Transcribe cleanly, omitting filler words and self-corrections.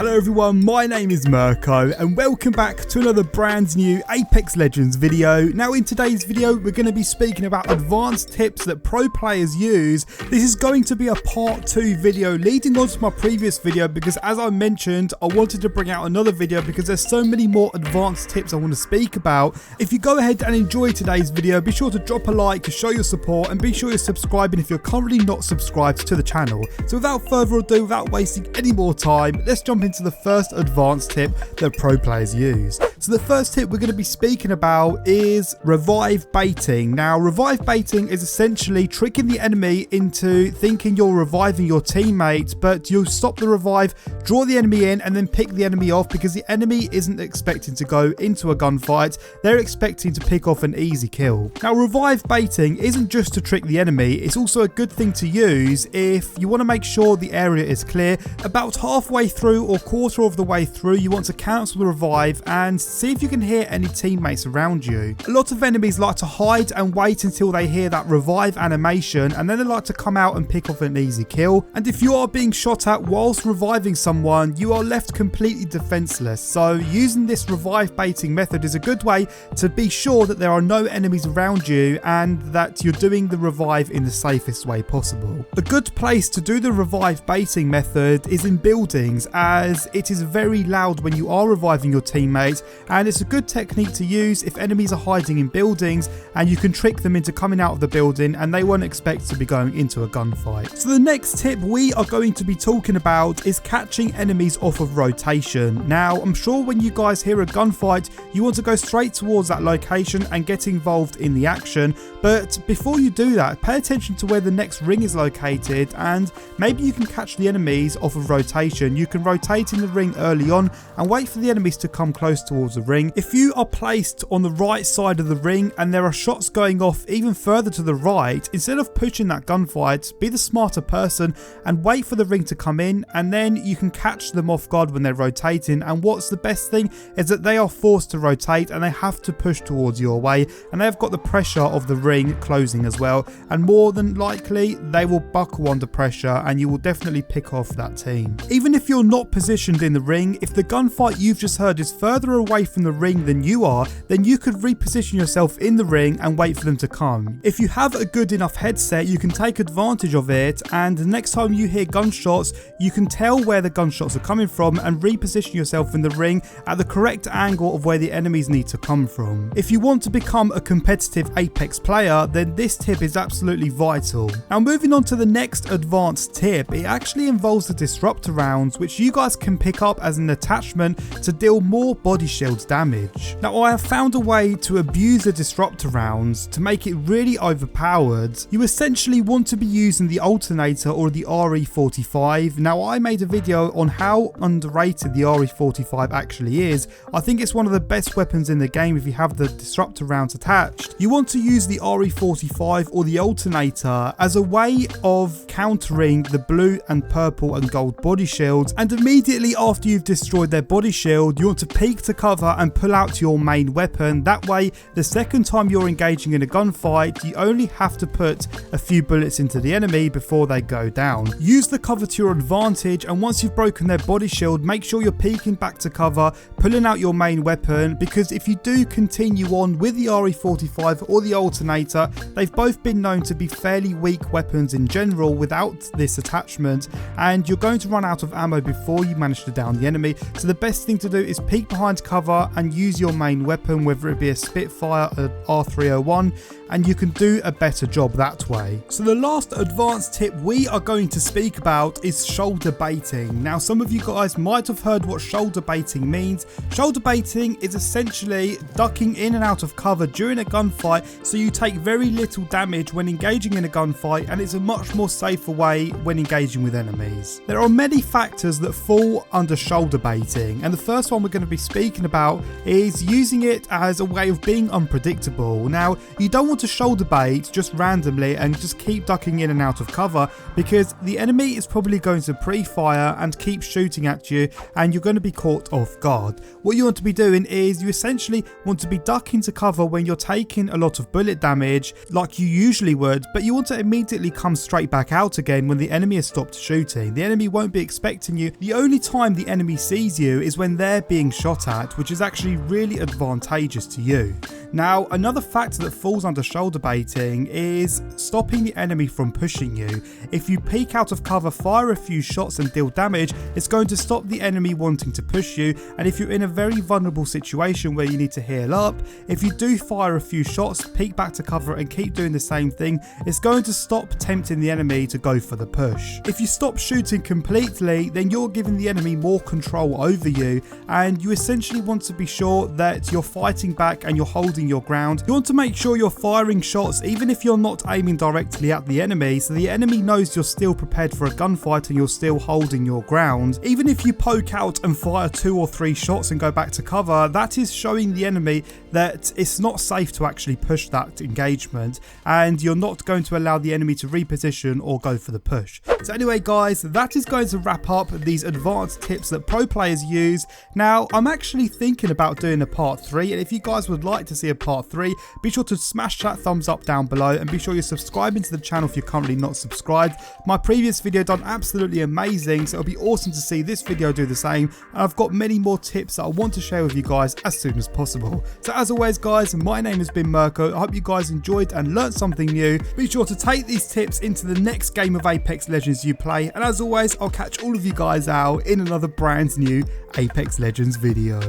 Hello everyone, my name is Mirko and welcome back to another brand new Apex Legends video. Now in today's video we're going to be speaking about advanced tips that pro players use. This is going to be a part 2 video leading on to my previous video because as I mentioned I wanted to bring out another video because there's so many more advanced tips I want to speak about. If you go ahead and enjoy today's video, be sure to drop a like to show your support and be sure you're subscribing if you're currently not subscribed to the channel. So without further ado, without wasting any more time, let's jump into the first advanced tip that pro players use. So the first tip we're going to be speaking about is revive baiting. Now revive baiting is essentially tricking the enemy into thinking you're reviving your teammate, but you'll stop the revive, draw the enemy in and then pick the enemy off because the enemy isn't expecting to go into a gunfight, they're expecting to pick off an easy kill. Now revive baiting isn't just to trick the enemy, it's also a good thing to use if you want to make sure the area is clear. About halfway through or quarter of the way through, you want to cancel the revive and see if you can hear any teammates around you. A lot of enemies like to hide and wait until they hear that revive animation and then they like to come out and pick off an easy kill. And if you are being shot at whilst reviving someone, you are left completely defenseless. So using this revive baiting method is a good way to be sure that there are no enemies around you and that you're doing the revive in the safest way possible. A good place to do the revive baiting method is in buildings, as it is very loud when you are reviving your teammates, and it's a good technique to use if enemies are hiding in buildings and you can trick them into coming out of the building and they won't expect to be going into a gunfight. So the next tip we are going to be talking about is catching enemies off of rotation. Now I'm sure when you guys hear a gunfight you want to go straight towards that location and get involved in the action, but before you do that pay attention to where the next ring is located and maybe you can catch the enemies off of rotation. You can rotate in the ring early on and wait for the enemies to come close towards the ring. If you are placed on the right side of the ring and there are shots going off even further to the right, instead of pushing that gunfight, be the smarter person and wait for the ring to come in, and then you can catch them off guard when they're rotating. And what's the best thing is that they are forced to rotate and they have to push towards your way, and they've got the pressure of the ring closing as well, and more than likely they will buckle under pressure and you will definitely pick off that team. Even if you're not positioned in the ring, if the gunfight you've just heard is further away from the ring than you are, then you could reposition yourself in the ring and wait for them to come. If you have a good enough headset, you can take advantage of it, and the next time you hear gunshots, you can tell where the gunshots are coming from and reposition yourself in the ring at the correct angle of where the enemies need to come from. If you want to become a competitive Apex player, then this tip is absolutely vital. Now moving on to the next advanced tip, it actually involves the Disruptor rounds, which you guys can pick up as an attachment to deal more body shields damage. Now I have found a way to abuse the Disruptor rounds to make it really overpowered. You essentially want to be using the alternator or the RE45. Now I made a video on how underrated the RE45 actually is. I think it's one of the best weapons in the game if you have the Disruptor rounds attached. You want to use the RE45 or the alternator as a way of countering the blue and purple and gold body shields, and immediately after you've destroyed their body shield you want to peek to cover and pull out your main weapon. That way the second time you're engaging in a gunfight you only have to put a few bullets into the enemy before they go down. Use the cover to your advantage, and once you've broken their body shield make sure you're peeking back to cover, pulling out your main weapon, because if you do continue on with the RE45 or the alternator, they've both been known to be fairly weak weapons in general without this attachment, and you're going to run out of ammo before you manage to down the enemy. So the best thing to do is peek behind cover and use your main weapon, whether it be a Spitfire, a R301, and you can do a better job that way. So the last advanced tip we are going to speak about is shoulder baiting. Now some of you guys might have heard what shoulder baiting means. Shoulder baiting is essentially ducking in and out of cover during a gunfight so you take very little damage when engaging in a gunfight, and it's a much more safer way when engaging with enemies. There are many factors that fall under shoulder baiting, and the first one we're going to be speaking about is using it as a way of being unpredictable. Now, you don't want to shoulder bait just randomly and just keep ducking in and out of cover, because the enemy is probably going to pre-fire and keep shooting at you and you're going to be caught off guard. What you want to be doing is you essentially want to be ducking to cover when you're taking a lot of bullet damage like you usually would, but you want to immediately come straight back out again when the enemy has stopped shooting. The enemy won't be expecting you. The only time the enemy sees you is when they're being shot at, which is actually really advantageous to you. Now, another factor that falls under shoulder baiting is stopping the enemy from pushing you. If you peek out of cover, fire a few shots and deal damage, it's going to stop the enemy wanting to push you. And if you're in a very vulnerable situation where you need to heal up, if you do fire a few shots, peek back to cover and keep doing the same thing, it's going to stop tempting the enemy to go for the push. If you stop shooting completely, then you're giving the enemy more control over you, and you essentially want to be sure that you're fighting back and you're holding your ground. You want to make sure you're firing shots even if you're not aiming directly at the enemy, so the enemy knows you're still prepared for a gunfight and you're still holding your ground. Even if you poke out and fire 2 or 3 shots and go back to cover, that is showing the enemy that it's not safe to actually push that engagement, and you're not going to allow the enemy to reposition or go for the push. So anyway guys, that is going to wrap up these advanced tips that pro players use. Now, I'm actually thinking about doing a part 3, and if you guys would like to see a part 3, be sure to smash that thumbs up down below and be sure you're subscribing to the channel if you're currently not subscribed. My previous video done absolutely amazing, so it'll be awesome to see this video do the same, and I've got many more tips that I want to share with you guys as soon as possible. So as always guys, my name has been Mirko. I hope you guys enjoyed and learnt something new. Be sure to take these tips into the next game of Apex Legends you play, and as always, I'll catch all of you guys out in another brand new Apex Legends video.